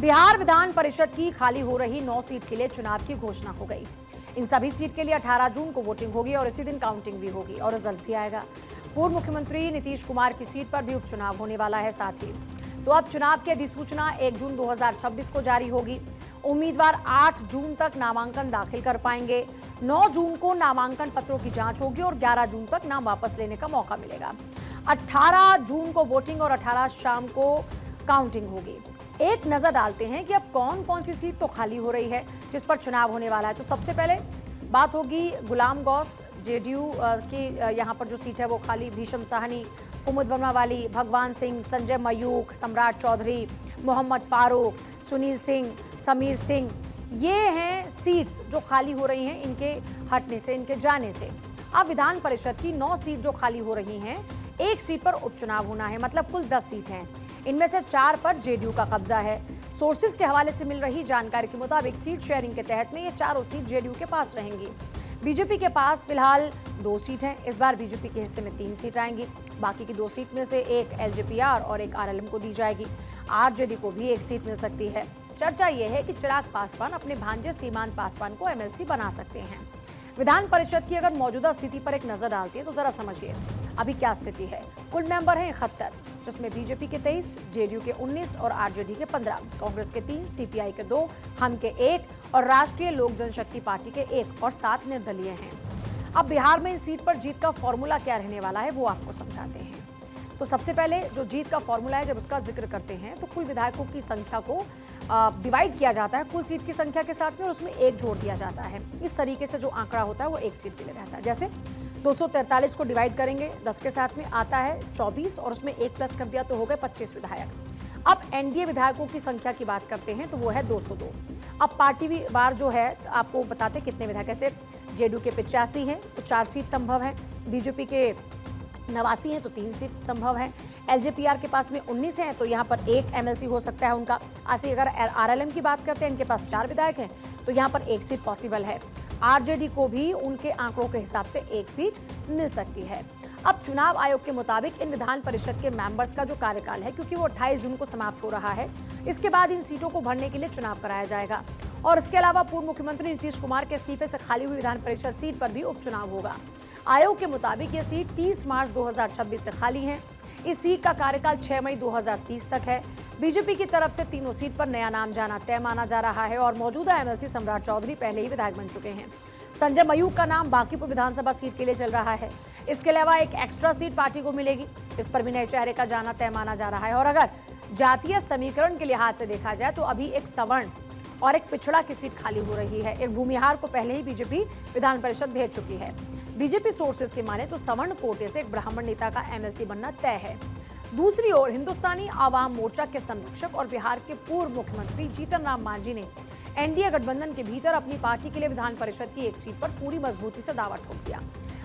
बिहार विधान परिषद की खाली हो रही 9 सीट के लिए चुनाव की घोषणा हो गई। इन सभी सीट के लिए 18 जून को वोटिंग होगी और इसी दिन काउंटिंग भी होगी और रिजल्ट भी आएगा। पूर्व मुख्यमंत्री नीतीश कुमार की सीट पर भी उपचुनाव होने वाला है। साथ ही तो अब चुनाव की अधिसूचना 1 जून 2026 को जारी होगी। उम्मीदवार 8 जून तक नामांकन दाखिल कर पाएंगे। 9 जून को नामांकन पत्रों की जांच होगी और 11 जून तक नाम वापस लेने का मौका मिलेगा। 18 जून को वोटिंग और 18 शाम को काउंटिंग होगी। एक नजर डालते हैं कि अब कौन कौन सी सीट तो खाली हो रही है जिस पर चुनाव होने वाला है। तो सबसे पहले बात होगी गुलाम गौस जेडीयू की, यहाँ पर जो सीट है वो खाली। भीषम साहनी, कुमुद वर्मा वाली, भगवान सिंह, संजय मयूख, सम्राट चौधरी, मोहम्मद फारूक, सुनील सिंह, समीर सिंह, ये हैं सीट्स जो खाली हो रही हैं इनके हटने से, इनके जाने से। अब विधान परिषद की 9 सीट जो खाली हो रही हैं, एक सीट पर उपचुनाव होना है, मतलब कुल 10 सीट हैं। इनमें से 4 पर जेडीयू का कब्जा है। सोर्सेज के हवाले से मिल रही जानकारी के मुताबिक सीट शेयरिंग के तहत में ये चारों सीट जेडीयू के पास रहेंगी। बीजेपी के पास फिलहाल 2 सीट हैं। इस बार बीजेपी के हिस्से में 3 सीट आएंगी। बाकी की 2 सीट में से एक एलजेपीआर और एक आरएलएम को दी जाएगी। आरजेडी को भी एक सीट मिल सकती है। चर्चा यह है कि चिराग पासवान अपने भांजे सीमांत पासवान को एमएलसी बना सकते हैं। विधान परिषद की अगर मौजूदा स्थिति पर एक नजर डालते हैं तो जरा समझिए अभी क्या स्थिति है। कुल मेंबर हैं 71, जिसमें बीजेपी के 23, जेडीयू के 19 और आरजेडी के 15, कांग्रेस के 3, सीपीआई के 2, हम के 1 और राष्ट्रीय लोक जनशक्ति पार्टी के 1 और 7 निर्दलीय हैं। अब बिहार में इस सीट पर जीत का फॉर्मूला क्या रहने वाला है वो आपको समझाते हैं। तो सबसे पहले जो जीत का फॉर्मूला है, जब उसका जिक्र करते हैं तो कुल विधायकों की संख्या को डिवाइड किया जाता है कुल सीट की संख्या के साथ में, और उसमें 1 जोड़ दिया जाता है। इस तरीके से जो आंकड़ा होता है वो एक सीट के लिए रहता है। जैसे 243 को डिवाइड करेंगे 10 के साथ में आता है 24, और उसमें 1 प्लस कर दिया तो हो गए 25 विधायक। अब एनडीए विधायकों की संख्या की बात करते हैं तो वो है 202। अब पार्टी वार जो है आपको बताते कितने विधायक, ऐसे जेडीयू के 85 हैं तो 4 सीट संभव है, बीजेपी के 89 हैं तो 3 सीट संभव है, एलजेपीआर के पास में 19 हैं तो यहाँ पर 1 एमएलसी हो सकता है उनका। ऐसे अगर आरएलएम की बात करते हैं, इनके पास 4 विधायक हैं तो यहाँ पर 1 सीट पॉसिबल है। आरजेडी को भी उनके आंकड़ों के हिसाब से 1 सीट मिल सकती है। अब चुनाव आयोग के मुताबिक इन विधान परिषद के मेंबर्स का जो कार्यकाल है, क्योंकि वो 28 जून को समाप्त हो रहा है, इसके बाद इन सीटों को भरने के लिए चुनाव कराया जाएगा। और इसके अलावा पूर्व मुख्यमंत्री नीतीश कुमार के इस्तीफे से खाली हुई विधान परिषद सीट पर भी उपचुनाव होगा। आयोग के मुताबिक ये सीट 30 मार्च 2026 से खाली है। इस सीट का कार्यकाल 6 मई 2030 तक है। बीजेपी की तरफ से तीनों सीट पर नया नाम जाना तय माना जा रहा है और मौजूदा एमएलसी सम्राट चौधरी पहले ही विधायक बन चुके हैं। संजय मयूख का नाम बांकीपुर विधानसभा सीट के लिए चल रहा है। इसके अलावा एक एक्स्ट्रा सीट पार्टी को मिलेगी, इस पर भी नए चेहरे का जाना तय माना जा रहा है। और अगर जातीय समीकरण के लिहाज से देखा जाए तो अभी एक सवर्ण और एक पिछड़ा की सीट खाली हो रही है। एक भूमिहार को पहले ही बीजेपी विधान परिषद भेज चुकी है। बीजेपी सोर्सेज के माने तो सवर्ण कोटे से एक ब्राह्मण नेता का एमएलसी बनना तय है। दूसरी ओर हिंदुस्तानी आवाम मोर्चा के संरक्षक और बिहार के पूर्व मुख्यमंत्री जीतन राम मांझी ने एनडीए गठबंधन के भीतर अपनी पार्टी के लिए विधान परिषद की एक सीट पर पूरी मजबूती से दावा ठोक दिया।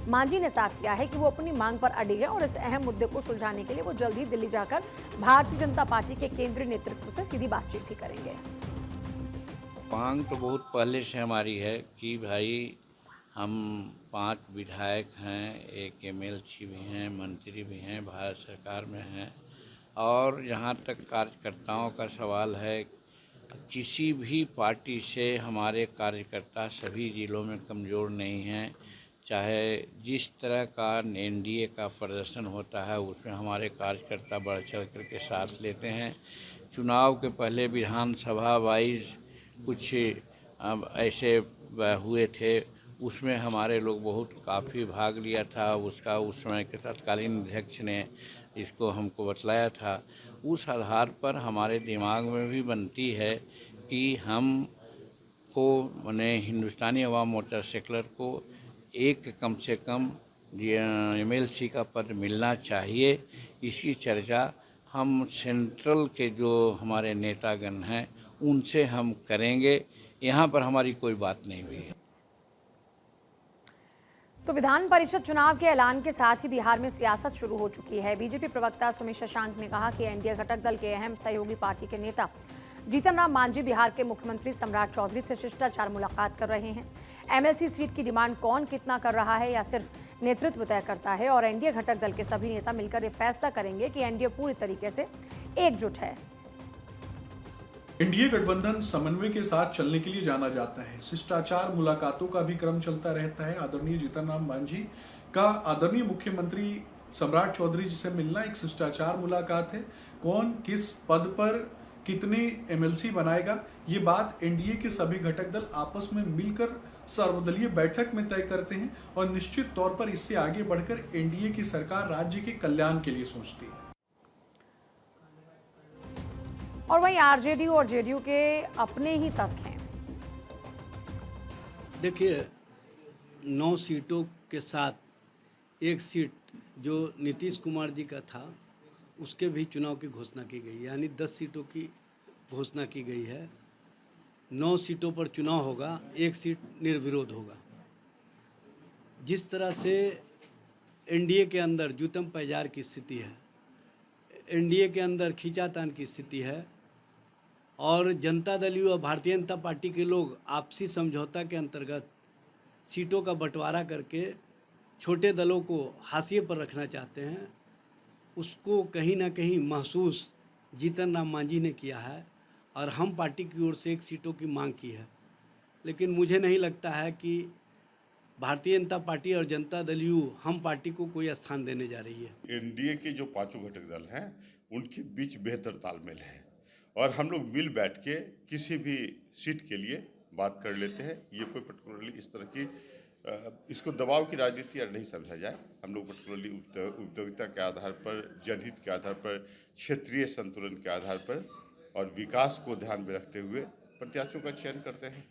मांझी ने साफ किया है कि वो अपनी मांग पर अड़े हैं और इस अहम मुद्दे को सुलझाने के लिए वो जल्द ही दिल्ली जाकर भारतीय जनता पार्टी के केंद्रीय नेतृत्व से सीधी बातचीत भी करेंगे। मांग तो बहुत पहले से हमारी है कि भाई हम 5 विधायक हैं, एक एमएलसी भी हैं, मंत्री भी हैं, भारत सरकार में हैं, और जहाँ तक कार्यकर्ताओं का सवाल है, किसी भी पार्टी से हमारे कार्यकर्ता सभी जिलों में कमज़ोर नहीं हैं। चाहे जिस तरह का एनडीए का प्रदर्शन होता है उसमें हमारे कार्यकर्ता बढ़ चढ़ कर के साथ लेते हैं। चुनाव के पहले विधानसभा वाइज कुछ ऐसे हुए थे, उसमें हमारे लोग बहुत काफ़ी भाग लिया था। उसका उस समय के तत्कालीन अध्यक्ष ने इसको हमको बतलाया था। उस आधार पर हमारे दिमाग में भी बनती है कि हम को माने हिंदुस्तानी अवाम मोर्चा सेकुलर को एक कम से कम एमएलसी का पद मिलना चाहिए। इसकी चर्चा हम सेंट्रल के जो हमारे नेतागण हैं उनसे हम करेंगे। यहाँ पर हमारी कोई बात नहीं हुई है। तो विधान परिषद चुनाव के ऐलान के साथ ही बिहार में सियासत शुरू हो चुकी है। बीजेपी प्रवक्ता सुमित शशांक ने कहा कि एनडीए घटक दल के अहम सहयोगी पार्टी के नेता जीतन राम मांझी बिहार के मुख्यमंत्री सम्राट चौधरी से शिष्टाचार मुलाकात कर रहे हैं। एमएलसी सीट की डिमांड कौन कितना कर रहा है या सिर्फ नेतृत्व तय करता है, और एनडीए घटक दल के सभी नेता मिलकर ये फैसला करेंगे कि एनडीए पूरी तरीके से एकजुट है। एनडीए गठबंधन समन्वय के साथ चलने के लिए जाना जाता है। शिष्टाचार मुलाकातों का भी क्रम चलता रहता है। आदरणीय जीतन राम मांझी का आदरणीय मुख्यमंत्री सम्राट चौधरी जी से मिलना एक शिष्टाचार मुलाकात है। कौन किस पद पर कितने एमएलसी बनाएगा, ये बात एनडीए के सभी घटक दल आपस में मिलकर सर्वदलीय बैठक में तय करते हैं और निश्चित तौर पर इससे आगे बढ़कर एनडीए की सरकार राज्य के कल्याण के लिए सोचती है। और वहीं आरजेडी और जेडीयू के अपने ही तर्क हैं। देखिए, 9 सीटों के साथ एक सीट जो नीतीश कुमार जी का था उसके भी चुनाव की घोषणा की गई, यानी 10 सीटों की घोषणा की गई है। 9 सीटों पर चुनाव होगा, एक सीट निर्विरोध होगा। जिस तरह से एनडीए के अंदर जूतम पैजार की स्थिति है, एनडीए के अंदर खींचातान की स्थिति है और जनता दल और भारतीय जनता पार्टी के लोग आपसी समझौता के अंतर्गत सीटों का बंटवारा करके छोटे दलों को हाशिए पर रखना चाहते हैं, उसको कहीं ना कहीं महसूस जीतन राम मांझी ने किया है और हम पार्टी की ओर से एक सीटों की मांग की है। लेकिन मुझे नहीं लगता है कि भारतीय जनता पार्टी और जनता दल यू हम पार्टी को कोई स्थान देने जा रही है। एनडीए के जो पांचों घटक दल हैं उनके बीच बेहतर तालमेल है और हम लोग मिल बैठ के किसी भी सीट के लिए बात कर लेते हैं। ये कोई पर्टिकुलरली इस तरह की इसको दबाव की राजनीति नहीं समझा जाए। हम लोग पर्टिकुलरली उपयोगिता के आधार पर, जनहित के आधार पर, क्षेत्रीय संतुलन के आधार पर और विकास को ध्यान में रखते हुए प्रत्याशियों का चयन करते हैं।